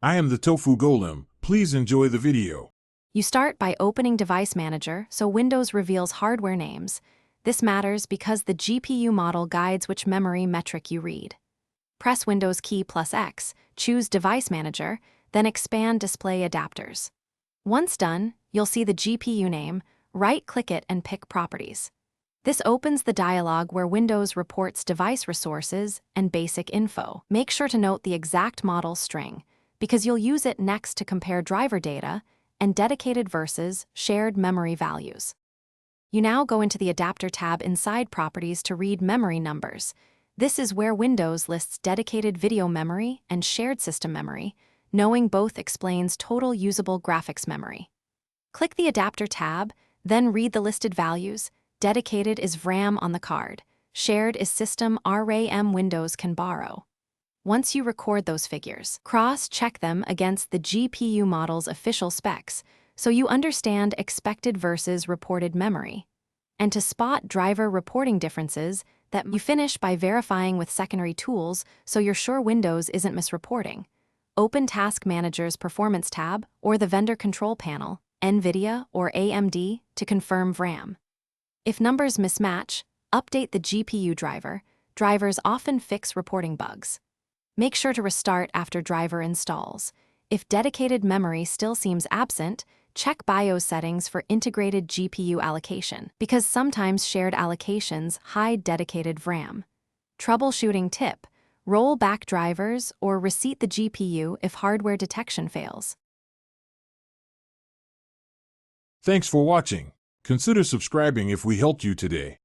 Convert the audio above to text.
I am the Tofu Golem. Please enjoy the video. You start by opening Device Manager, so Windows reveals hardware names. This matters because the GPU model guides which memory metric you read. Press Windows key plus X, choose Device Manager, then expand Display Adapters. Once done, you'll see the GPU name, right-click it and pick Properties. This opens the dialog where Windows reports device resources and basic info. Make sure to note the exact model string, because you'll use it next to compare driver data and dedicated versus shared memory values. You now go into the Adapter tab inside Properties to read memory numbers. This is where Windows lists dedicated video memory and shared system memory. Knowing both explains total usable graphics memory. Click the Adapter tab, then read the listed values. Dedicated is VRAM on the card. Shared is system RAM Windows can borrow. Once you record those figures, cross-check them against the GPU model's official specs so you understand expected versus reported memory. And to spot driver reporting differences, that you finish by verifying with secondary tools so you're sure Windows isn't misreporting. Open Task Manager's Performance tab or the Vendor Control Panel, NVIDIA or AMD, to confirm VRAM. If numbers mismatch, update the GPU driver. Drivers often fix reporting bugs. Make sure to restart after driver installs. If dedicated memory still seems absent, check BIOS settings for integrated GPU allocation, because sometimes shared allocations hide dedicated VRAM. Troubleshooting tip: roll back drivers or reset the GPU if hardware detection fails. Thanks for watching. Consider subscribing if we helped you today.